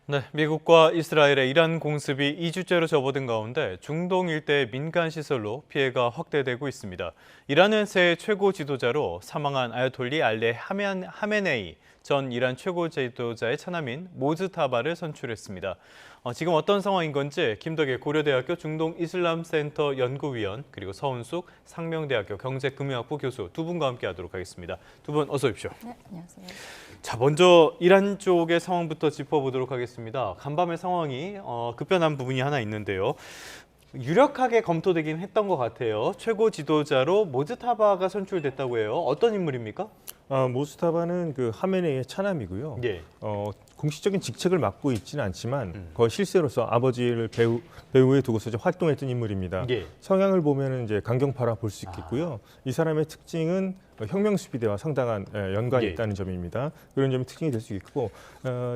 네, 미국과 이스라엘의 이란 공습이 2주째로 접어든 가운데 중동 일대 민간 시설로 피해가 확대되고 있습니다. 이란은 새 최고 지도자로 사망한 아야톨리 알레 하메네이 전 이란 최고 지도자의 차남인 모즈타바를 선출했습니다. 지금 어떤 상황인 건지 김덕일 고려대학교 중동 이슬람센터 연구위원 그리고 서은숙 상명대학교 경제금융학부 교수 두 분과 함께하도록 하겠습니다. 두 분 어서 오십시오. 네, 안녕하세요. 자, 먼저 이란 쪽의 상황부터 짚어보도록 하겠습니다. 간밤의 상황이 급변한 부분이 하나 있는데요. 유력하게 검토되긴 했던 것 같아요. 최고 지도자로 모즈타바가 선출됐다고 해요. 어떤 인물입니까? 모스타바는 그 하메네이의 차남이고요. 예. 공식적인 직책을 맡고 있지는 않지만 거의 실세로서 아버지를 배후에 두고서 이제 활동했던 인물입니다. 예. 성향을 보면은 이제 강경파라 볼 수 있겠고요. 이 사람의 특징은 혁명수비대와 상당한 연관이 예. 있다는 점입니다. 그런 점이 특징이 될 수 있고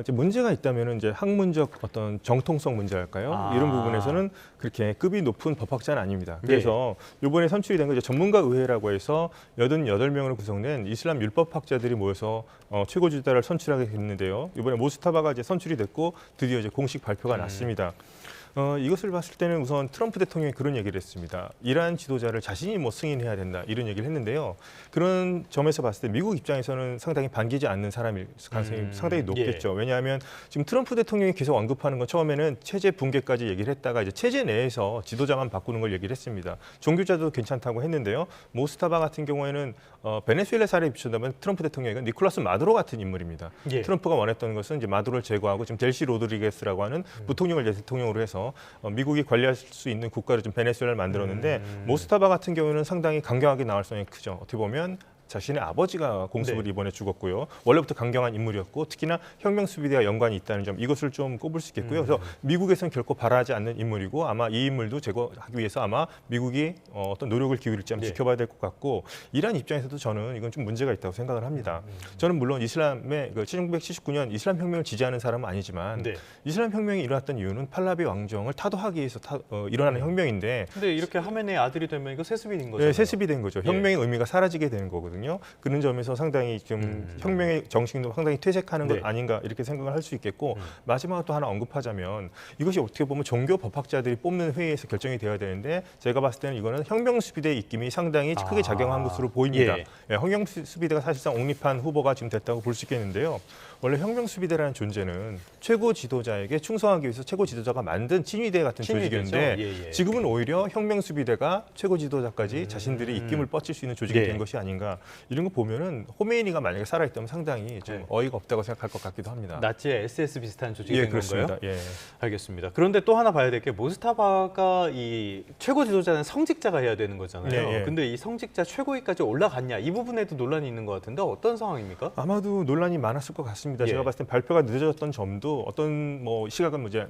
이제 문제가 있다면은 이제 학문적 어떤 정통성 문제랄까요? 이런 부분에서는 그렇게 급이 높은 법학자는 아닙니다. 그래서 이번에 선출이 된 거 이제 전문가 의회라고 해서 88명으로 구성된 이슬람 율법학자들이 모여서 최고 지도자를 선출하게 됐는데요. 이번에 모스타바가 이제 선출이 됐고 드디어 이제 공식 발표가 났습니다. 이것을 봤을 때는 우선 트럼프 대통령이 그런 얘기를 했습니다. 이란 지도자를 자신이 뭐 승인해야 된다 이런 얘기를 했는데요. 그런 점에서 봤을 때 미국 입장에서는 상당히 반기지 않는 사람일 가능성이 상당히 높겠죠. 왜냐하면 지금 트럼프 대통령이 계속 언급하는 건 처음에는 체제 붕괴까지 얘기를 했다가 이제 체제 내에서 지도자만 바꾸는 걸 얘기를 했습니다. 종교자도 괜찮다고 했는데요. 모스타바 같은 경우에는 베네수엘라 사례에 비춘다면 트럼프 대통령이 니콜라스 마두로 같은 인물입니다. 예. 트럼프가 원했던 것은 이제 마두로를 제거하고 지금 델시 로드리게스라고 하는 부통령을 이제 대통령으로 해서 미국이 관리할 수 있는 국가를 좀 베네수엘라를 만들었는데 모스타바 같은 경우는 상당히 강경하게 나올 수는 크죠. 어떻게 보면 자신의 아버지가 공습을 이번에 죽었고요. 원래부터 강경한 인물이었고 특히나 혁명수비대와 연관이 있다는 점 이것을 좀 꼽을 수 있겠고요. 그래서 미국에서는 결코 바라지 않는 인물이고 아마 이 인물도 제거하기 위해서 아마 미국이 어떤 노력을 기울일지 한번 지켜봐야 될 것 같고 이란 입장에서도 저는 이건 좀 문제가 있다고 생각을 합니다. 저는 물론 이슬람의 1979년 이슬람 혁명을 지지하는 사람은 아니지만 이슬람 혁명이 일어났던 이유는 팔라비 왕정을 타도하기 위해서 일어나는 혁명인데 근데 이렇게 하메네이 아들이 되면 이거 세습이 된 거잖아요. 네, 세습이 된 거죠. 혁명의 의미가 사라지게 되는 거거든요. 그런 점에서 상당히 좀 혁명의 정신도 상당히 퇴색하는 것 아닌가 이렇게 생각을 할 수 있겠고 마지막으로 또 하나 언급하자면 이것이 어떻게 보면 종교 법학자들이 뽑는 회의에서 결정이 되어야 되는데 제가 봤을 때는 이거는 혁명수비대 입김이 상당히 크게 작용한 것으로 보입니다. 혁명수비대가 사실상 옹립한 후보가 지금 됐다고 볼 수 있겠는데요. 원래 혁명수비대라는 존재는 최고 지도자에게 충성하기 위해서 최고 지도자가 만든 친위대 같은 조직이었는데 지금은 오히려 혁명수비대가 최고 지도자까지 자신들이 입김을 뻗칠 수 있는 조직이 된 것이 아닌가 이런 거 보면은 호메이니가 만약에 살아있다면 상당히 좀 어이가 없다고 생각할 것 같기도 합니다. 나치의 SS 비슷한 조직이 된 그렇습니다. 건가요? 알겠습니다. 그런데 또 하나 봐야 될 게 모스타바가 이 최고 지도자는 성직자가 해야 되는 거잖아요. 근데 이 성직자 최고위까지 올라갔냐 이 부분에도 논란이 있는 것 같은데 어떤 상황입니까? 아마도 논란이 많았을 것 같습니다. 제가 봤을 때 발표가 늦어졌던 점도 어떤 뭐 시각은 이제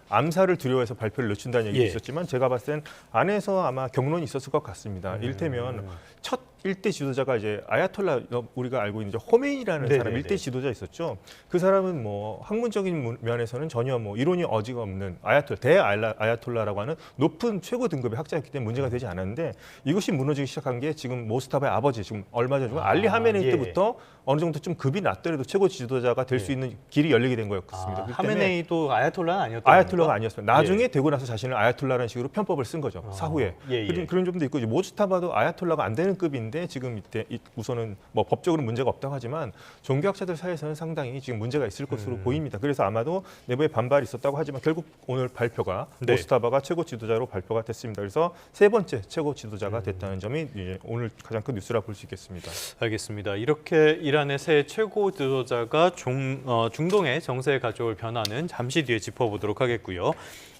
암살을 두려워해서 발표를 늦춘다는 얘기도 있었지만 제가 봤을 땐 안에서 아마 경론이 있었을 것 같습니다. 이를테면 첫 일대 지도자가 이제 아야톨라 우리가 알고 있는 호메인이라는 사람 일대 지도자 있었죠. 그 사람은 뭐 학문적인 면에서는 전혀 뭐 이론이 어지가 없는 아야톨라라고 하는 높은 최고 등급의 학자였기 때문에 문제가 되지 않았는데 이것이 무너지기 시작한 게 지금 모스타바의 아버지 지금 얼마 전에 알리 하메네이 때부터 어느 정도 좀 급이 낮더라도 최고 지도자가 될 수 있는 길이 열리게 된 거였습니다. 하메네이도 아야톨라는 아니었던 아야톨라가 아니었습니다. 나중에 되고 나서 자신을 아야톨라라는 식으로 편법을 쓴 거죠. 사후에. 그런 점도 있고 모스타바도 아야톨라가 안 되는 급인데 지금 이때 우선은 뭐 법적으로 문제가 없다고 하지만 종교학자들 사이에서는 상당히 지금 문제가 있을 것으로 보입니다. 그래서 아마도 내부에 반발이 있었다고 하지만 결국 오늘 발표가 모스타바가 최고 지도자로 발표가 됐습니다. 그래서 세 번째 최고 지도자가 됐다는 점이 오늘 가장 큰 뉴스라 볼 수 있겠습니다. 알겠습니다. 이렇게 이란의 새 최고 지도자가 중동의 정세에 가져올 변화는 잠시 뒤에 짚어보도록 하겠고요.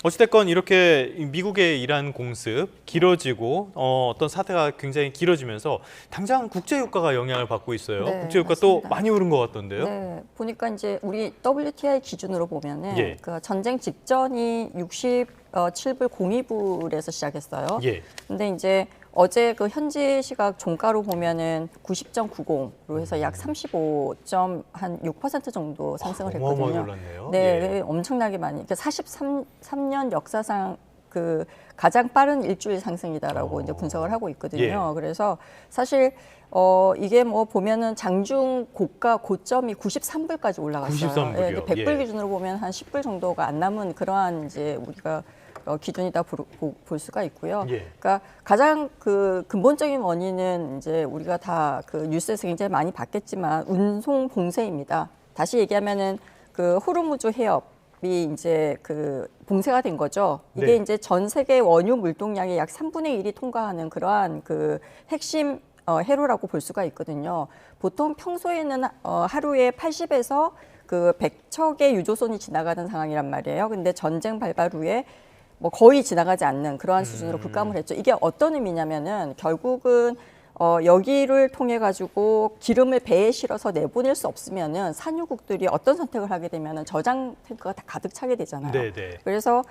어찌됐건 이렇게 미국의 이란 공습 길어지고 어떤 사태가 굉장히 길어지면서 당장 국제 유가가 영향을 받고 있어요. 국제 유가 또 많이 오른 것 같던데요. 네, 보니까 이제 우리 WTI 기준으로 보면은 그 전쟁 직전이 67불 02불에서 시작했어요. 근데 이제 어제 그 현지 시각 종가로 보면은 90.90로 해서 약 35.6% 정도 상승을 했거든요. 어마어마하게 올랐네요. 네, 엄청나게 많이. 그러니까 43년 역사상 그 가장 빠른 일주일 상승이다라고 이제 분석을 하고 있거든요. 예. 그래서 사실 이게 뭐 보면은 장중 고가 고점이 93불까지 올라갔어요. 93불 이요? 예, 100불 예. 기준으로 보면 한 10불 정도가 안 남은 그러한 이제 우리가 기준이다 볼 수가 있고요. 예. 그러니까 가장 그 근본적인 원인은 이제 우리가 다 그 뉴스에서 굉장히 많이 봤겠지만 운송 봉쇄입니다. 다시 얘기하면은 그 호르무즈 해협이 이제 그 봉쇄가 된 거죠. 이게 네. 이제 전 세계 원유 물동량의 약 3분의 1이 통과하는 그러한 그 핵심 해로라고 볼 수가 있거든요. 보통 평소에는 하루에 80에서 그 100척의 유조선이 지나가는 상황이란 말이에요. 근데 전쟁 발발 후에 뭐 거의 지나가지 않는 그러한 수준으로 급감을 했죠. 이게 어떤 의미냐면은 결국은 여기를 통해 가지고 기름을 배에 실어서 내보낼 수 없으면은 산유국들이 어떤 선택을 하게 되면은 저장 탱크가 다 가득 차게 되잖아요. 네네. 그래서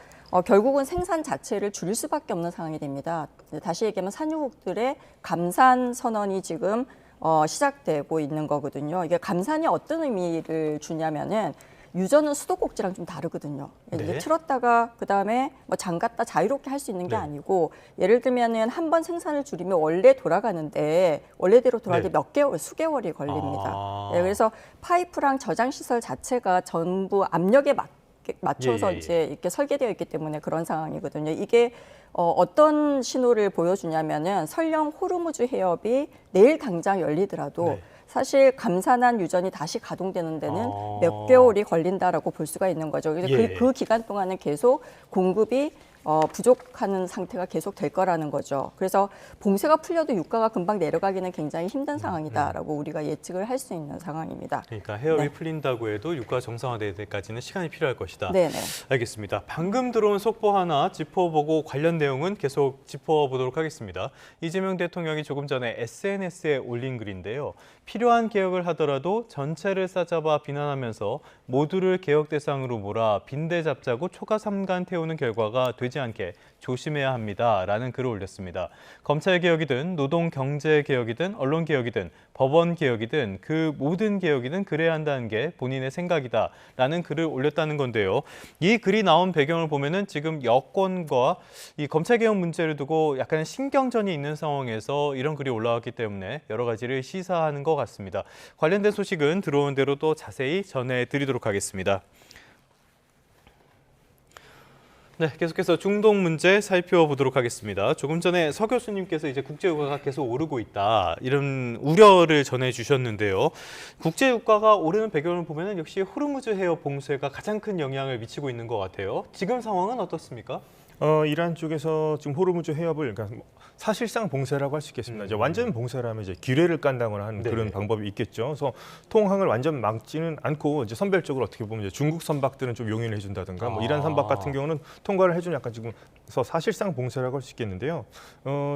결국은 생산 자체를 줄일 수밖에 없는 상황이 됩니다. 다시 얘기하면 산유국들의 감산 선언이 지금 시작되고 있는 거거든요. 이게 감산이 어떤 의미를 주냐면은 유전은 수도꼭지랑 좀 다르거든요. 네. 이제 틀었다가 그다음에 뭐 잠갔다 자유롭게 할 수 있는 게 네. 아니고 예를 들면은 한 번 생산을 줄이면 원래 돌아가는데 원래대로 돌아가기 네. 몇 개월, 수개월이 걸립니다. 아. 네, 그래서 파이프랑 저장 시설 자체가 전부 압력에 맞춰서 예. 이제 이렇게 설계되어 있기 때문에 그런 상황이거든요. 이게 어떤 신호를 보여주냐면은 설령 호르무즈 해협이 내일 당장 열리더라도 네. 사실 감산한 유전이 다시 가동되는 데는 아. 몇 개월이 걸린다라고 볼 수가 있는 거죠. 그래서 예. 그 기간 동안은 계속 공급이 부족하는 상태가 계속 될 거라는 거죠. 그래서 봉쇄가 풀려도 유가가 금방 내려가기는 굉장히 힘든 상황이다라고 우리가 예측을 할 수 있는 상황입니다. 그러니까 해협이 네. 풀린다고 해도 유가 정상화될 때까지는 시간이 필요할 것이다. 네네. 알겠습니다. 방금 들어온 속보 하나 짚어보고 관련 내용은 계속 짚어보도록 하겠습니다. 이재명 대통령이 조금 전에 SNS에 올린 글인데요. 필요한 개혁을 하더라도 전체를 싸잡아 비난하면서 모두를 개혁 대상으로 몰아 빈대 잡자고 초가 삼간 태우는 결과가 되지 않게 조심해야 합니다라는 글을 올렸습니다. 검찰 개혁이든 노동 경제 개혁이든 언론 개혁이든 법원 개혁이든 그 모든 개혁이든 그래야 한다는 게 본인의 생각이다라는 글을 올렸다는 건데요. 이 글이 나온 배경을 보면은 지금 여권과 이 검찰 개혁 문제를 두고 약간 신경전이 있는 상황에서 이런 글이 올라왔기 때문에 여러 가지를 시사하는 것 같습니다. 관련된 소식은 들어온 대로 또 자세히 전해드리도록 하겠습니다. 네, 계속해서 중동 문제 살펴보도록 하겠습니다. 조금 전에 서 교수님께서 이제 국제유가가 계속 오르고 있다 이런 우려를 전해주셨는데요. 국제유가가 오르는 배경을 보면 역시 호르무즈 해협 봉쇄가 가장 큰 영향을 미치고 있는 것 같아요. 지금 상황은 어떻습니까? 이란 쪽에서 지금 호르무즈 해협을 그러니까 사실상 봉쇄라고 할 수 있겠습니다. 이제 완전 봉쇄라면 이제 기뢰를 깐다거나 하는 그런 네. 방법이 있겠죠. 그래서 통항을 완전 막지는 않고 이제 선별적으로 어떻게 보면 이제 중국 선박들은 좀 용인을 해준다든가 뭐 이란 선박 같은 경우는 통과를 해주는 약간 지금 그래서 사실상 봉쇄라고 할 수 있겠는데요.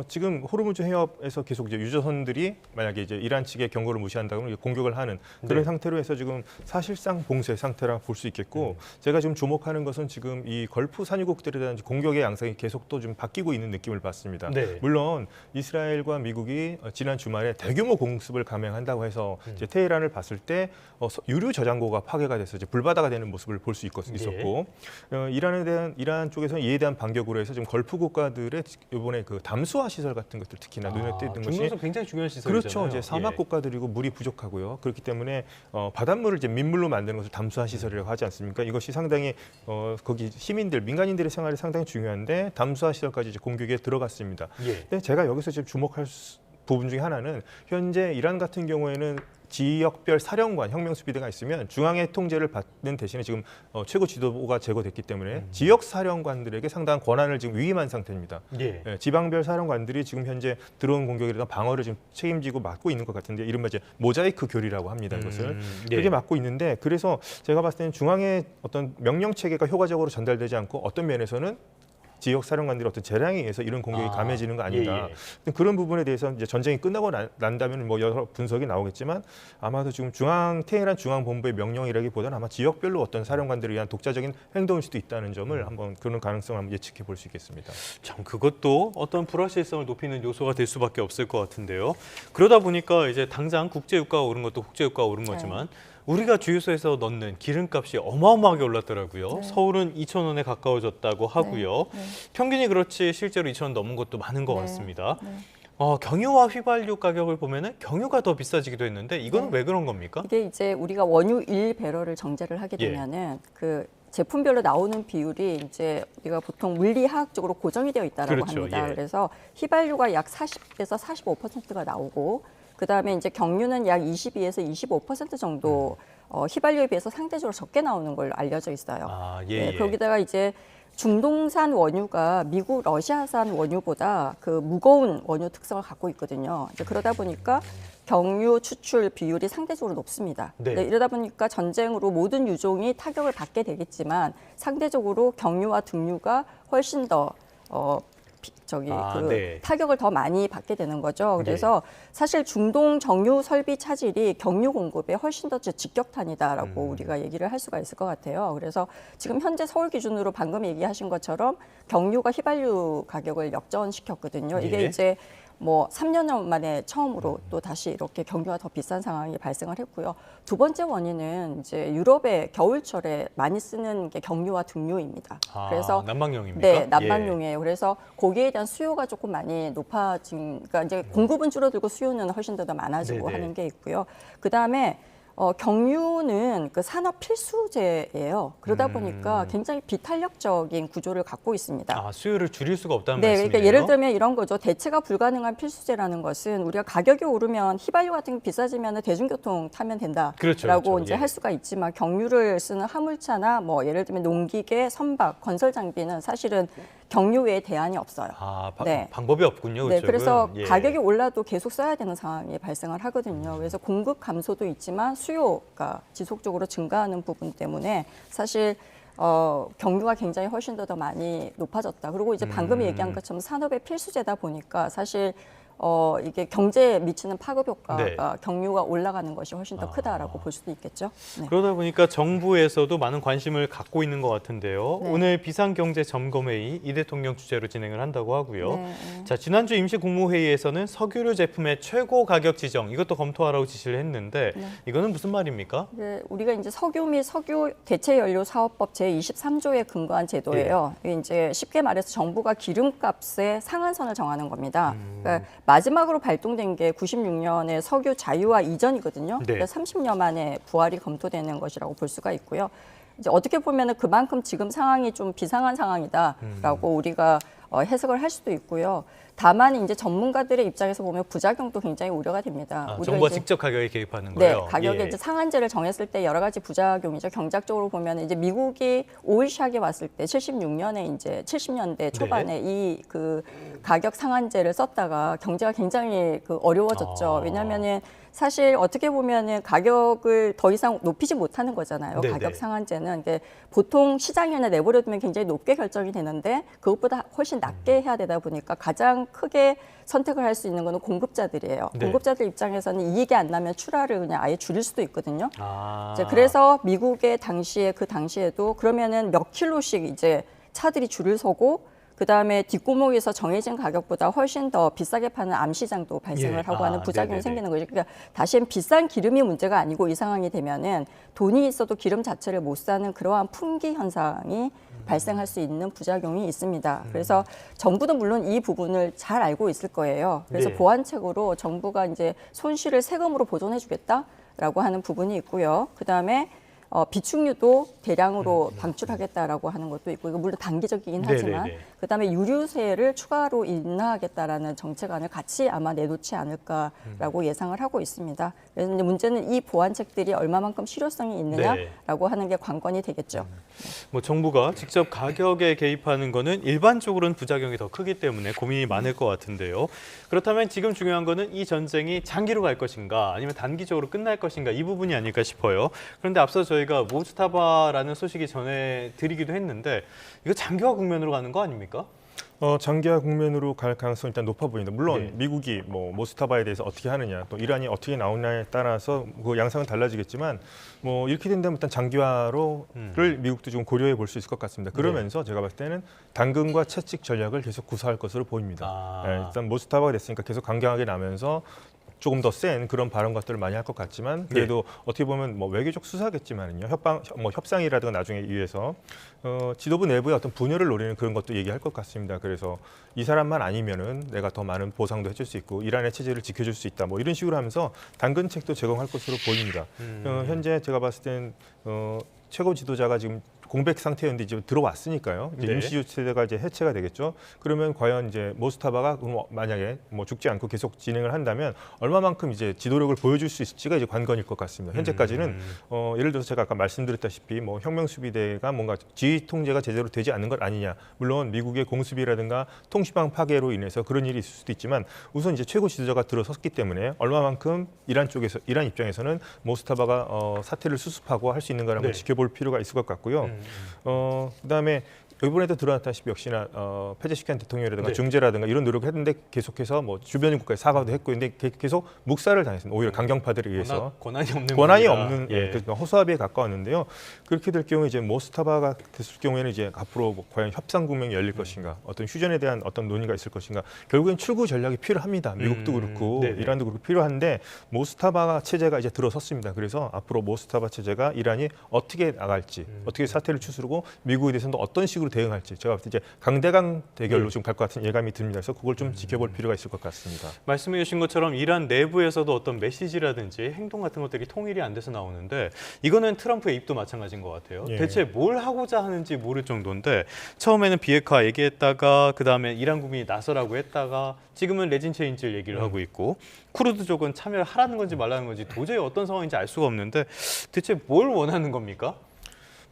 지금 호르무즈 해협에서 계속 이제 유조선들이 만약에 이제 이란 측의 경고를 무시한다면 공격을 하는 그런 네. 상태로 해서 지금 사실상 봉쇄 상태라 볼 수 있겠고 제가 지금 주목하는 것은 지금 이 걸프 산유국들에 대한 공격의 양상이 계속 또 좀 바뀌고 있는 느낌을 받습니다. 네. 물론 이스라엘과 미국이 지난 주말에 대규모 공습을 감행한다고 해서 이제 테헤란을 봤을 때 유류 저장고가 파괴가 돼서 이제 불바다가 되는 모습을 볼 수 있었고 이란 쪽에서는 이에 대한 반격으로 해서 지금 걸프 국가들의 이번에 그 담수화 시설 같은 것들 특히나 눈에 띄는 것이 중동에서 굉장히 중요한 시설이잖아요. 그렇죠. 이제 사막 국가들이고 물이 부족하고요. 그렇기 때문에 바닷물을 이제 민물로 만드는 것을 담수화 시설이라고 하지 않습니까? 이것이 상당히 거기 시민들, 민간인들의 생활이 상당히 중요한데 담수화 시설까지 이제 공격에 들어갔습니다. 예. 근데 제가 여기서 지금 주목할 부분 중에 하나는 현재 이란 같은 경우에는 지역별 사령관, 혁명수비대가 있으면 중앙의 통제를 받는 대신에 지금 최고 지도부가 제거됐기 때문에 지역 사령관들에게 상당한 권한을 지금 위임한 상태입니다. 예. 지방별 사령관들이 지금 현재 드론 공격에 대한 방어를 지금 책임지고 맡고 있는 것 같은데 이른바 이제 모자이크 교리라고 합니다. 이것을 예. 그게 맡고 있는데 그래서 제가 봤을 때는 중앙의 어떤 명령 체계가 효과적으로 전달되지 않고 어떤 면에서는 지역 사령관들의 어떤 재량에 의해서 이런 공격이 감해지는 거 아닌가. 예. 그런 부분에 대해서 이제 전쟁이 끝나고 난다면 뭐 여러 분석이 나오겠지만 아마도 지금 테헤란 중앙본부의 명령이라기보다는 아마 지역별로 어떤 사령관들에 의한 독자적인 행동일 수도 있다는 점을 한번 그런 가능성을 한번 예측해 볼 수 있겠습니다. 참 그것도 어떤 불확실성을 높이는 요소가 될 수밖에 없을 것 같은데요. 그러다 보니까 이제 당장 국제유가가 오른 것도 국제유가가 오른 거지만 우리가 주유소에서 넣는 기름값이 어마어마하게 올랐더라고요. 네. 서울은 2,000원에 가까워졌다고 하고요. 네. 평균이 그렇지 실제로 2,000원 넘은 것도 많은 것 네. 같습니다. 네. 경유와 휘발유 가격을 보면은 경유가 더 비싸지기도 했는데 이거는 네. 왜 그런 겁니까? 이게 이제 우리가 원유 1배럴을 정제를 하게 예. 되면은 그 제품별로 나오는 비율이 이제 우리가 보통 물리화학적으로 고정이 되어 있다라고 그렇죠. 합니다. 예. 그래서 휘발유가 약 40에서 45%가 나오고 그다음에 이제 경유는 약 22에서 25% 정도 휘발유에 비해서 상대적으로 적게 나오는 걸로 알려져 있어요. 예. 거기다가 이제 중동산 원유가 미국, 러시아산 원유보다 그 무거운 원유 특성을 갖고 있거든요. 이제 그러다 보니까 경유 추출 비율이 상대적으로 높습니다. 네. 이러다 보니까 전쟁으로 모든 유종이 타격을 받게 되겠지만 상대적으로 경유와 등유가 훨씬 더 네. 타격을 더 많이 받게 되는 거죠. 그래서 사실 중동 정유 설비 차질이 경유 공급에 훨씬 더 직격탄이다라고 우리가 얘기를 할 수가 있을 것 같아요. 그래서 지금 현재 서울 기준으로 방금 얘기하신 것처럼 경유가 휘발유 가격을 역전시켰거든요. 이게 예. 이제 뭐 3년 만에 처음으로 또 다시 이렇게 경유가 더 비싼 상황이 발생을 했고요. 두 번째 원인은 이제 유럽의 겨울철에 많이 쓰는 게 경유와 등유입니다. 그래서 난방용입니까? 네, 난방용이에요. 그래서 거기에 대한 수요가 조금 많이 높아진, 그러니까 이제 공급은 줄어들고 수요는 훨씬 더 많아지고 네네. 하는 게 있고요. 그 다음에 경유는 그 산업 필수재예요. 그러다 보니까 굉장히 비탄력적인 구조를 갖고 있습니다. 수요를 줄일 수가 없다는 네, 말씀이네요. 그러니까 예를 들면 이런 거죠. 대체가 불가능한 필수재라는 것은 우리가 가격이 오르면 휘발유 같은 게 비싸지면 대중교통 타면 된다라고 그렇죠. 이제 예. 할 수가 있지만 경유를 쓰는 화물차나 뭐 예를 들면 농기계, 선박, 건설 장비는 사실은 경유 외에 대안이 없어요. 네. 방법이 없군요. 네, 그쪽은. 그래서 예. 가격이 올라도 계속 써야 되는 상황이 발생을 하거든요. 그래서 공급 감소도 있지만 수요가 지속적으로 증가하는 부분 때문에 사실 경유가 굉장히 훨씬 더 많이 높아졌다. 그리고 이제 방금 얘기한 것처럼 산업의 필수재다 보니까 사실 이게 경제에 미치는 파급 효과가 네. 경유가 올라가는 것이 훨씬 더 크다라고 볼 수도 있겠죠. 네. 그러다 보니까 정부에서도 많은 관심을 갖고 있는 것 같은데요. 네. 오늘 비상경제점검회의 이 대통령 주재로 진행을 한다고 하고요. 네. 자, 지난주 임시국무회의에서는 석유류 제품의 최고 가격 지정 이것도 검토하라고 지시를 했는데 네. 이거는 무슨 말입니까? 네, 우리가 이제 석유 및 석유 대체 연료 사업법 제23조에 근거한 제도예요. 이게 이제 쉽게 말해서 정부가 기름값의 상한선을 정하는 겁니다. 그러니까 마지막으로 발동된 게 96년에 석유 자유화 이전이거든요. 네. 그러니까 30년 만에 부활이 검토되는 것이라고 볼 수가 있고요. 이제 어떻게 보면은 그만큼 지금 상황이 좀 비상한 상황이다라고 우리가 해석을 할 수도 있고요. 다만 이제 전문가들의 입장에서 보면 부작용도 굉장히 우려가 됩니다. 우리가 정부가 이제 직접 가격에 개입하는 네, 거예요? 가격에 예. 이제 상한제를 정했을 때 여러 가지 부작용이죠. 경제학적으로 보면 이제 미국이 오일 샥이 왔을 때 76년에 이제 70년대 초반에 이 그 가격 상한제를 썼다가 경제가 굉장히 어려워졌죠. 왜냐하면은 사실 어떻게 보면은 가격을 더 이상 높이지 못하는 거잖아요. 네네. 가격 상한제는 이게 보통 시장에는 내버려두면 굉장히 높게 결정이 되는데 그것보다 훨씬 낮게 해야 되다 보니까 가장 크게 선택을 할 수 있는 거는 공급자들이에요. 네. 공급자들 입장에서는 이익이 안 나면 출하를 그냥 아예 줄일 수도 있거든요. 이제 아. 그래서 미국의 당시에 그 당시에도 그러면은 몇 킬로씩 이제 차들이 줄을 서고 그 다음에 뒷골목에서 정해진 가격보다 훨씬 더 비싸게 파는 암시장도 발생을 예. 하고 하는 부작용이 네네네. 생기는 거죠. 그러니까 다시는 비싼 기름이 문제가 아니고 이 상황이 되면은 돈이 있어도 기름 자체를 못 사는 그러한 품귀 현상이 발생할 수 있는 부작용이 있습니다. 그래서 정부도 물론 이 부분을 잘 알고 있을 거예요. 그래서 네. 보완책으로 정부가 이제 손실을 세금으로 보존해주겠다라고 하는 부분이 있고요. 그 다음에 비축유도 대량으로 방출하겠다라고 하는 것도 있고 이거 물론 단기적이긴 하지만 네네네. 그다음에 유류세를 추가로 인하하겠다라는 정책안을 같이 아마 내놓지 않을까라고 예상을 하고 있습니다. 그래서 이제 문제는 이 보완책들이 얼마만큼 실효성이 있느냐라고 하는 게 관건이 되겠죠. 뭐 정부가 직접 가격에 개입하는 거는 일반적으로는 부작용이 더 크기 때문에 고민이 많을 것 같은데요. 그렇다면 지금 중요한 거는 이 전쟁이 장기로 갈 것인가 아니면 단기적으로 끝날 것인가 이 부분이 아닐까 싶어요. 그런데 앞서 저희가 모스타바라는 소식이 전해드리기도 했는데 이거 장기화 국면으로 가는 거 아닙니까? 장기화 국면으로 갈 가능성이 일단 높아 보입니다. 물론 네. 미국이 뭐 모스타바에 대해서 어떻게 하느냐, 또 이란이 어떻게 나오냐에 따라서 그 양상은 달라지겠지만 뭐 이렇게 된다면 일단 장기화를 미국도 좀 고려해 볼 수 있을 것 같습니다. 그러면서 제가 봤을 때는 당근과 채찍 전략을 계속 구사할 것으로 보입니다. 일단 모스타바가 됐으니까 계속 강경하게 나면서 조금 더 센 그런 발언 것들을 많이 할 것 같지만 그래도 어떻게 보면 뭐 외교적 수사겠지만은요. 협상이라든가 나중에 위해서 지도부 내부의 어떤 분열을 노리는 그런 것도 얘기할 것 같습니다. 그래서 이 사람만 아니면은 내가 더 많은 보상도 해줄 수 있고 이란의 체제를 지켜줄 수 있다. 뭐 이런 식으로 하면서 당근책도 제공할 것으로 보입니다. 현재 제가 봤을 땐 최고 지도자가 지금 공백 상태였는데 이제 들어왔으니까요. 이제 임시 체제가 이제 해체가 되겠죠. 그러면 과연 이제 모스타바가 만약에 뭐 죽지 않고 계속 진행을 한다면 얼마만큼 이제 지도력을 보여줄 수 있을지가 이제 관건일 것 같습니다. 현재까지는 예를 들어서 제가 아까 말씀드렸다시피 뭐 혁명수비대가 뭔가 지휘 통제가 제대로 되지 않는 것 아니냐. 물론 미국의 공수비라든가 통신망 파괴로 인해서 그런 일이 있을 수도 있지만 우선 이제 최고 지도자가 들어섰기 때문에 얼마만큼 이란 입장에서는 모스타바가 사태를 수습하고 할 수 있는 거라는 걸 지켜볼 필요가 있을 것 같고요. 그다음에 이번에도 드러났다시피 역시나 페제시키안 대통령이라든가 중재라든가 이런 노력을 했는데 계속해서 뭐 주변인 국가에 사과도 했고 근데 계속 묵살을 당했습니다. 오히려 강경파들에 의해서 권한이 없는 그러니까 허수아비에 가까웠는데요. 그렇게 될 경우에 이제 모스타바가 됐을 경우에는 이제 앞으로 뭐 과연 협상 국면이 열릴 것인가, 어떤 휴전에 대한 어떤 논의가 있을 것인가, 결국엔 출구 전략이 필요합니다. 미국도 그렇고 이란도 그렇고 필요한데 모스타바 체제가 이제 들어섰습니다. 그래서 앞으로 모스타바 체제가 이란이 어떻게 나갈지, 어떻게 사태를 추스르고 미국에 대해서는 어떤 식으로 대응할지 제가 봤을 때 이제 강대강 대결로 좀 갈 것 같은 예감이 듭니다. 그래서 그걸 좀 지켜볼 필요가 있을 것 같습니다. 말씀해 주신 것처럼 이란 내부에서도 어떤 메시지라든지 행동 같은 것들이 통일이 안 돼서 나오는데 이거는 트럼프의 입도 마찬가지인 것 같아요. 대체 뭘 하고자 하는지 모를 정도인데 처음에는 비핵화 얘기했다가 그다음에 이란 국민이 나서라고 했다가 지금은 레진 체인지를 얘기를 하고 있고 쿠르드족은 참여를 하라는 건지 말라는 건지 도저히 어떤 상황인지 알 수가 없는데 대체 뭘 원하는 겁니까?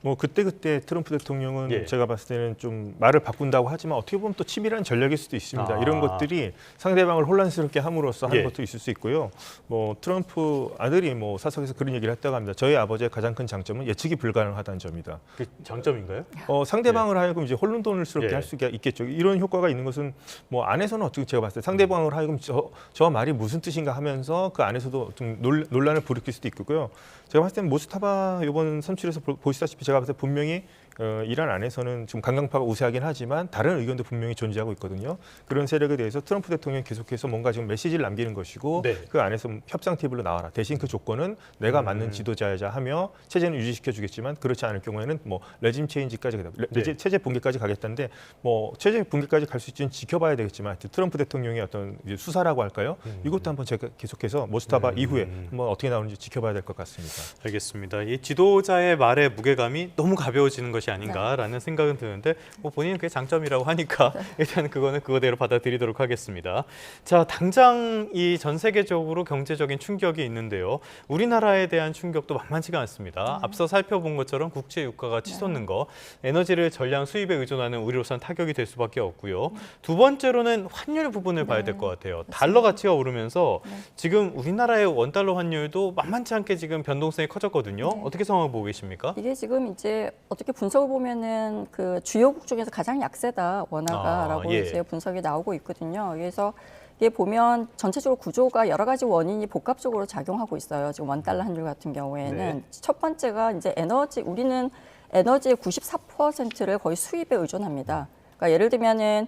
뭐 그때 트럼프 대통령은 제가 봤을 때는 좀 말을 바꾼다고 하지만 어떻게 보면 또 치밀한 전략일 수도 있습니다. 이런 것들이 상대방을 혼란스럽게 함으로써 하는 것도 있을 수 있고요. 뭐 트럼프 아들이 뭐 사석에서 그런 얘기를 했다고 합니다. 저희 아버지의 가장 큰 장점은 예측이 불가능하다는 점이다. 그 장점인가요? 상대방을 하여금 이제 혼돈스럽게 할 수가 있겠죠. 이런 효과가 있는 것은 뭐 안에서는 어떻게 제가 봤을 때 상대방을 하여금 저 말이 무슨 뜻인가 하면서 그 안에서도 좀 논란을 부르킬 수도 있고요. 제가 봤을 때는 모스타바 이번 선출에서 보시다시피 제가 봤을 때 분명히 이란 안에서는 좀 강경파가 우세하긴 하지만 다른 의견도 분명히 존재하고 있거든요. 그런 세력에 대해서 트럼프 대통령이 계속해서 뭔가 지금 메시지를 남기는 것이고 그 안에서 협상 테이블로 나와라. 대신 그 조건은 내가 맞는 지도자이자 하며 체제는 유지시켜 주겠지만 그렇지 않을 경우에는 뭐 레짐 체인지까지 체제 붕괴까지 가겠다는데 뭐 체제 붕괴까지 갈 수 있지는 지켜봐야 되겠지만 트럼프 대통령의 어떤 수사라고 할까요? 이것도 한번 제가 계속해서 모스타바 이후에 한번 어떻게 나오는지 지켜봐야 될 것 같습니다. 알겠습니다. 이 지도자의 말의 무게감이 너무 가벼워지는 것이 아닌가라는 생각은 드는데 뭐 본인은 그게 장점이라고 하니까 일단 그거는 그거대로 받아들이도록 하겠습니다. 자, 당장 이 전 세계적으로 경제적인 충격이 있는데요. 우리나라에 대한 충격도 만만치가 않습니다. 앞서 살펴본 것처럼 국제 유가가 치솟는 거, 에너지를 전량 수입에 의존하는 우리로서는 타격이 될 수밖에 없고요. 두 번째로는 환율 부분을 봐야 될 것 같아요. 달러 가치가 오르면서 지금 우리나라의 원달러 환율도 만만치 않게 지금 변동성이 커졌거든요. 어떻게 상황을 보고 계십니까? 이게 지금 이제 어떻게 분석을 보면은 그 주요국 중에서 가장 약세다 원화가라고 이제 분석이 나오고 있거든요. 그래서 이게 보면 전체적으로 구조가 여러 가지 원인이 복합적으로 작용하고 있어요. 지금 원달러 환율 같은 경우에는 첫 번째가 이제 우리는 에너지의 94%를 거의 수입에 의존합니다. 그러니까 예를 들면은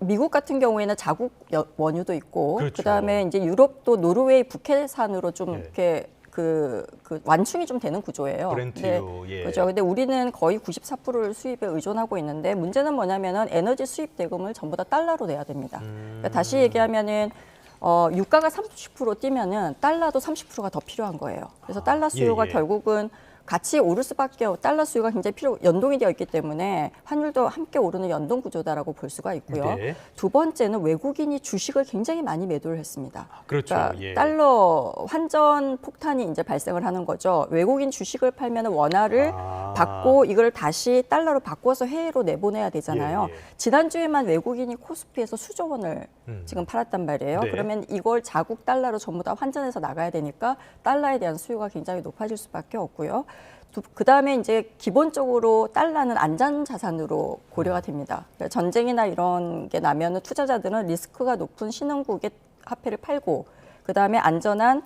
미국 같은 경우에는 자국 원유도 있고, 그다음에 이제 유럽도 노르웨이 북해산으로 좀 이렇게 그 완충이 좀 되는 구조예요. 브렌트유, 그렇죠. 근데 우리는 거의 94%를 수입에 의존하고 있는데 문제는 뭐냐면은 에너지 수입 대금을 전부 다 달러로 내야 됩니다. 그러니까 다시 얘기하면은 유가가 30% 뛰면은 달러도 30%가 더 필요한 거예요. 그래서 달러 수요가 결국은 같이 오를 수밖에 달러 수요가 굉장히 연동이 되어 있기 때문에 환율도 함께 오르는 연동 구조다라고 볼 수가 있고요. 두 번째는 외국인이 주식을 굉장히 많이 매도를 했습니다. 그렇죠. 그러니까 달러 환전 폭탄이 이제 발생을 하는 거죠. 외국인 주식을 팔면 원화를 받고 이걸 다시 달러로 바꿔서 해외로 내보내야 되잖아요. 지난주에만 외국인이 코스피에서 수조 원을 지금 팔았단 말이에요. 그러면 이걸 자국 달러로 전부 다 환전해서 나가야 되니까 달러에 대한 수요가 굉장히 높아질 수밖에 없고요. 그다음에 이제 기본적으로 달러는 안전 자산으로 고려가 됩니다. 그러니까 전쟁이나 이런 게 나면은 투자자들은 리스크가 높은 신흥국의 화폐를 팔고 그다음에 안전한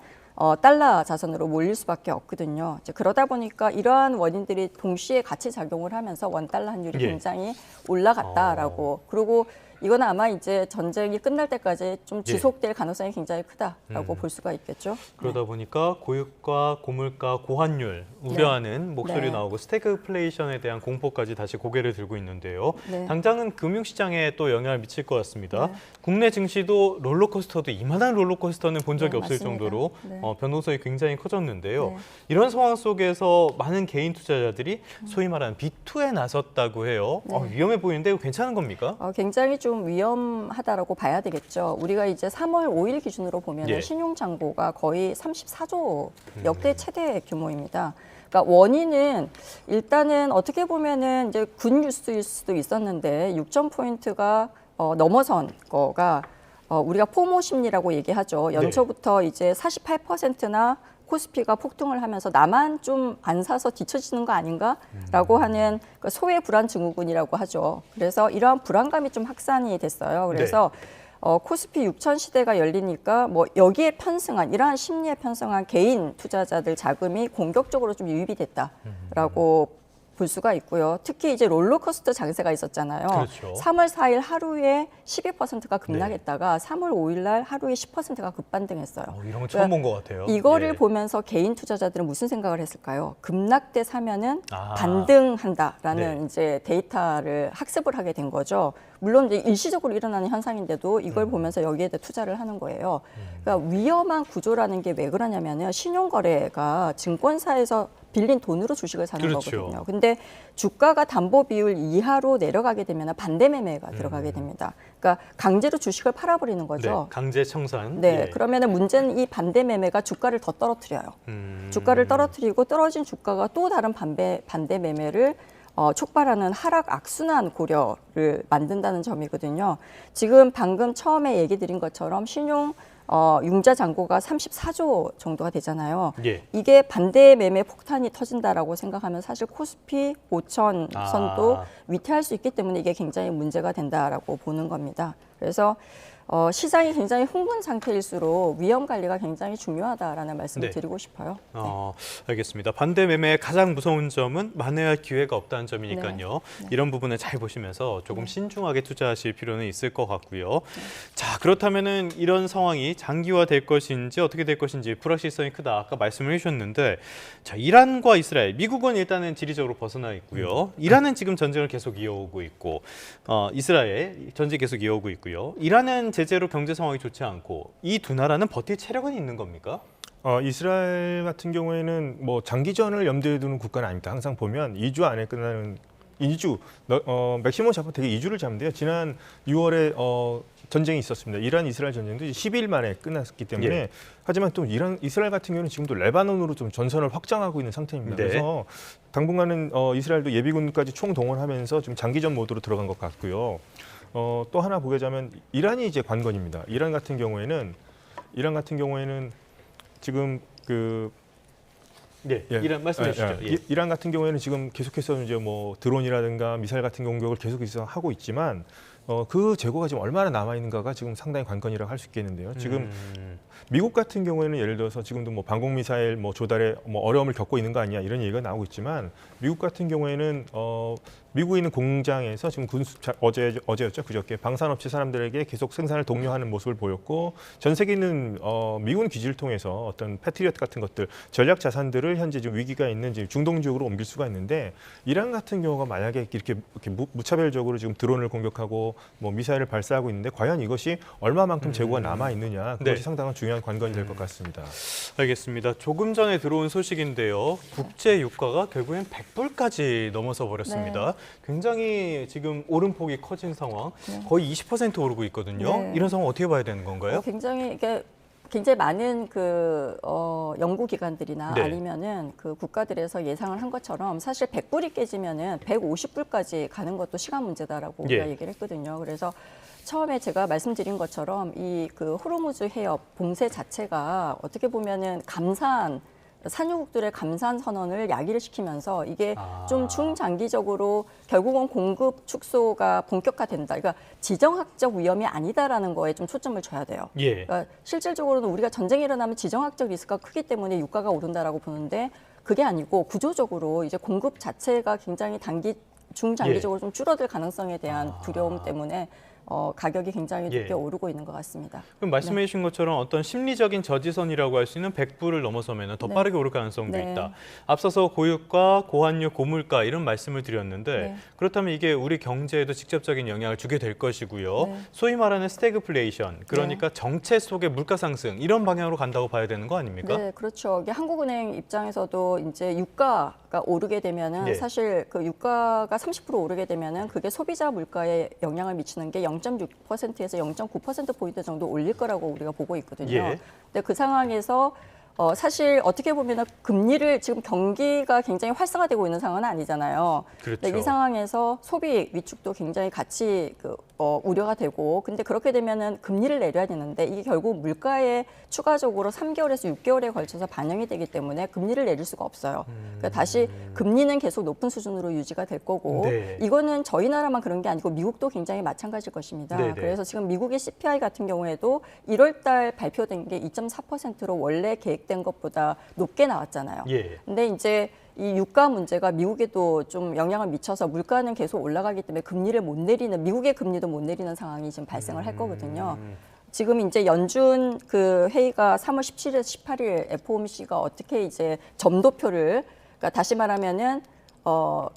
달러 자산으로 몰릴 수밖에 없거든요. 이제 그러다 보니까 이러한 원인들이 동시에 같이 작용을 하면서 원 달러 환율이 굉장히 올라갔다라고. 그리고 이건 아마 이제 전쟁이 끝날 때까지 좀 지속될 가능성이 굉장히 크다라고 볼 수가 있겠죠. 그러다 보니까 고유가, 고물가, 고환율 우려하는 목소리 나오고 스태그플레이션에 대한 공포까지 다시 고개를 들고 있는데요. 당장은 금융시장에 또 영향을 미칠 것 같습니다. 국내 증시도 롤러코스터도 이만한 롤러코스터는 본 적이 없을 맞습니다. 정도로 변동성이 굉장히 커졌는데요. 이런 상황 속에서 많은 개인 투자자들이 소위 말하는 B2에 나섰다고 해요. 위험해 보이는데 이거 괜찮은 겁니까? 굉장히 좀 위험하다라고 봐야 되겠죠. 우리가 이제 3월 5일 기준으로 보면 신용 잔고가 거의 34조 역대 최대 규모입니다. 그러니까 원인은 일단은 어떻게 보면은 이제 굿 뉴스일 수도 있었는데 6,000포인트가 넘어선 거가 우리가 포모 심리라고 얘기하죠. 연초부터 이제 48%나 코스피가 폭등을 하면서 나만 좀 안 사서 뒤처지는 거 아닌가라고 하는 그 소외 불안 증후군이라고 하죠. 그래서 이러한 불안감이 좀 확산이 됐어요. 그래서 코스피 6,000 시대가 열리니까 뭐 여기에 편승한 이러한 심리에 편승한 개인 투자자들 자금이 공격적으로 좀 유입이 됐다라고 볼 수가 있고요. 특히 이제 롤러코스터 장세가 있었잖아요. 그렇죠. 3월 4일 하루에 12%가 급락했다가 3월 5일 날 하루에 10%가 급반등했어요. 이런 거 처음 본 것 같아요. 이거를 보면서 개인 투자자들은 무슨 생각을 했을까요? 급락 때 사면은 반등한다라는 이제 데이터를 학습을 하게 된 거죠. 물론 이제 일시적으로 일어나는 현상인데도 이걸 보면서 여기에 대해 투자를 하는 거예요. 그러니까 위험한 구조라는 게 왜 그러냐면은 신용거래가 증권사에서 빌린 돈으로 주식을 사는 거거든요. 근데 주가가 담보 비율 이하로 내려가게 되면 반대 매매가 들어가게 됩니다. 그러니까 강제로 주식을 팔아버리는 거죠. 강제 청산. 그러면은 문제는 이 반대 매매가 주가를 더 떨어뜨려요. 주가를 떨어뜨리고 떨어진 주가가 또 다른 반대 매매를 촉발하는 하락 악순환 고려를 만든다는 점이거든요. 지금 방금 처음에 얘기 드린 것처럼 신용 융자 잔고가 34조 정도가 되잖아요. 이게 반대 매매 폭탄이 터진다라고 생각하면 사실 코스피 5,000 선도 위태할 수 있기 때문에 이게 굉장히 문제가 된다라고 보는 겁니다. 그래서 시장이 굉장히 흥분 상태일수록 위험 관리가 굉장히 중요하다라는 말씀을 드리고 싶어요. 알겠습니다. 반대 매매의 가장 무서운 점은 만회할 기회가 없다는 점이니까요. 이런 부분을 잘 보시면서 조금 신중하게 투자하실 필요는 있을 것 같고요. 자, 그렇다면은 이런 상황이 장기화될 것인지 어떻게 될 것인지 불확실성이 크다. 아까 말씀을 해주셨는데, 자, 이란과 이스라엘, 미국은 일단은 지리적으로 벗어나 있고요. 이란은 지금 전쟁을 계속 이어오고 있고, 이스라엘 전쟁 계속 이어오고 있고요. 이란은 제재로 경제 상황이 좋지 않고 이 두 나라는 버틸 체력은 있는 겁니까? 이스라엘 같은 경우에는 뭐 장기전을 염두에 두는 국가는 아닙니다. 항상 보면 2주 안에 끝나는 2주 맥시멈 잡고 되게 2주를 잡는데요. 지난 6월에 전쟁이 있었습니다. 이란 이스라엘 전쟁도 10일 만에 끝났기 때문에 하지만 또 이스라엘 같은 경우는 지금도 레바논으로 좀 전선을 확장하고 있는 상태입니다. 그래서 당분간은 이스라엘도 예비군까지 총동원하면서 좀 장기전 모드로 들어간 것 같고요. 또 하나 보자면 이란이 이제 관건입니다. 이란 같은 경우에는 지금 이란 말씀해 주시죠. 이란 같은 경우에는 지금 계속해서 이제 뭐 드론이라든가 미사일 같은 공격을 계속해서 하고 있지만 그 재고가 지금 얼마나 남아 있는가가 지금 상당히 관건이라고 할 수 있겠는데요. 지금 미국 같은 경우에는 예를 들어서 지금도 뭐 방공 미사일 뭐 조달에 뭐 어려움을 겪고 있는 거 아니냐 이런 얘기가 나오고 있지만 미국 같은 경우에는 미국에 있는 공장에서 지금 어제였죠, 그저께 방산업체 사람들에게 계속 생산을 독려하는 모습을 보였고 전 세계 있는 미군 기지를 통해서 어떤 패트리어트 같은 것들 전략 자산들을 현재 지금 위기가 있는 지금 중동 지역으로 옮길 수가 있는데 이란 같은 경우가 만약에 이렇게 무차별적으로 지금 드론을 공격하고 뭐 미사일을 발사하고 있는데 과연 이것이 얼마만큼 재고가 남아 있느냐 그것이 상당한 중요한 관건이 될 것 같습니다. 알겠습니다. 조금 전에 들어온 소식인데요. 국제 유가가 결국엔 100불까지 넘어서 버렸습니다. 굉장히 지금 오름폭이 커진 상황, 거의 20% 오르고 있거든요. 이런 상황 어떻게 봐야 되는 건가요? 굉장히 많은 그 연구기관들이나 아니면은 그 국가들에서 예상을 한 것처럼 사실 100불이 깨지면은 150불까지 가는 것도 시간 문제다라고 우리가 얘기를 했거든요. 그래서 처음에 제가 말씀드린 것처럼 이 그 호르무즈 해협 봉쇄 자체가 어떻게 보면은 산유국들의 감산 선언을 야기를 시키면서 이게 좀 중장기적으로 결국은 공급 축소가 본격화된다. 그러니까 지정학적 위험이 아니다라는 거에 좀 초점을 줘야 돼요. 그러니까 실질적으로는 우리가 전쟁이 일어나면 지정학적 리스크가 크기 때문에 유가가 오른다라고 보는데 그게 아니고 구조적으로 이제 공급 자체가 굉장히 중장기적으로 좀 줄어들 가능성에 대한 두려움 때문에 가격이 굉장히 높게 예. 오르고 있는 것 같습니다. 그럼 말씀해 주신 것처럼 어떤 심리적인 저지선이라고 할 수 있는 100불을 넘어서면 더 네. 빠르게 오를 가능성도 네. 있다. 앞서서 고유가, 고환율, 고물가 이런 말씀을 드렸는데 네. 그렇다면 이게 우리 경제에도 직접적인 영향을 주게 될 것이고요. 네. 소위 말하는 스태그플레이션, 그러니까 정체 속의 물가 상승 이런 방향으로 간다고 봐야 되는 거 아닙니까? 네, 그렇죠. 이게 한국은행 입장에서도 이제 유가가 오르게 되면은 예. 사실 그 유가가 30% 오르게 되면은 그게 소비자 물가에 영향을 미치는 게 0.6%에서 0.9%포인트 정도 올릴 거라고 우리가 보고 있거든요. 예. 근데 그 상황에서 사실 어떻게 보면은 금리를 지금 경기가 굉장히 활성화되고 있는 상황은 아니잖아요. 그렇죠. 근데 이 상황에서 소비 위축도 굉장히 같이 우려가 되고, 근데 그렇게 되면은 금리를 내려야 되는데 이게 결국 물가에 추가적으로 3개월에서 6개월에 걸쳐서 반영이 되기 때문에 금리를 내릴 수가 없어요. 그러니까 다시 금리는 계속 높은 수준으로 유지가 될 거고, 네. 이거는 저희 나라만 그런 게 아니고 미국도 굉장히 마찬가지일 것입니다. 네네. 그래서 지금 미국의 CPI 같은 경우에도 1월 달 발표된 게 2.4%로 원래 계획된 것보다 높게 나왔잖아요. 예. 근데 이제 이 유가 문제가 미국에도 좀 영향을 미쳐서 물가는 계속 올라가기 때문에 금리를 못 내리는, 미국의 금리도 못 내리는 상황이 지금 발생을 할 거거든요. 지금 이제 연준 그 회의가 3월 17일에서 18일 FOMC가 어떻게 이제 점도표를, 그러니까 다시 말하면은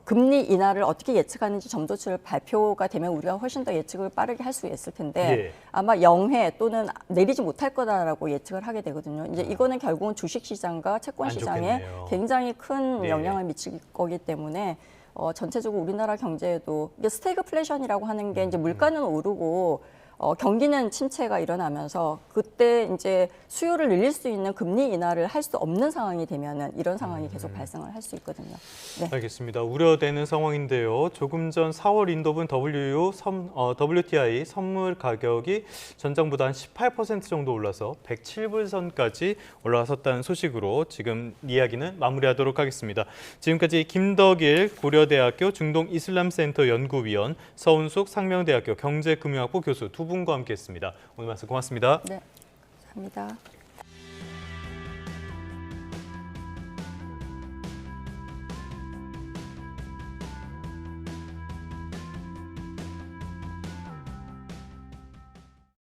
금리 인하를 어떻게 예측하는지 점도치를 발표가 되면 우리가 훨씬 더 예측을 빠르게 할 수 있을 텐데 예. 아마 영해 또는 내리지 못할 거다라고 예측을 하게 되거든요. 이제 이거는 결국은 주식시장과 채권 안 시장에 좋겠네요. 굉장히 큰 네. 영향을 미칠 거기 때문에 전체적으로 우리나라 경제에도 이게 스태그플레이션이라고 하는 게 이제 물가는 오르고 경기는 침체가 일어나면서 그때 이제 수요를 늘릴 수 있는 금리 인하를 할 수 없는 상황이 되면은 이런 상황이 계속 발생을 할 수 있거든요. 네. 알겠습니다. 우려되는 상황인데요. 조금 전 4월 인도분 WTI 선물 가격이 전장보다 한 18% 정도 올라서 107불 선까지 올라섰다는 소식으로 지금 이야기는 마무리하도록 하겠습니다. 지금까지 김덕일 고려대학교 중동이슬람센터 연구위원, 서운숙 상명대학교 경제금융학부 교수 두 분과 함께했습니다. 오늘 말씀 고맙습니다. 네. 감사합니다.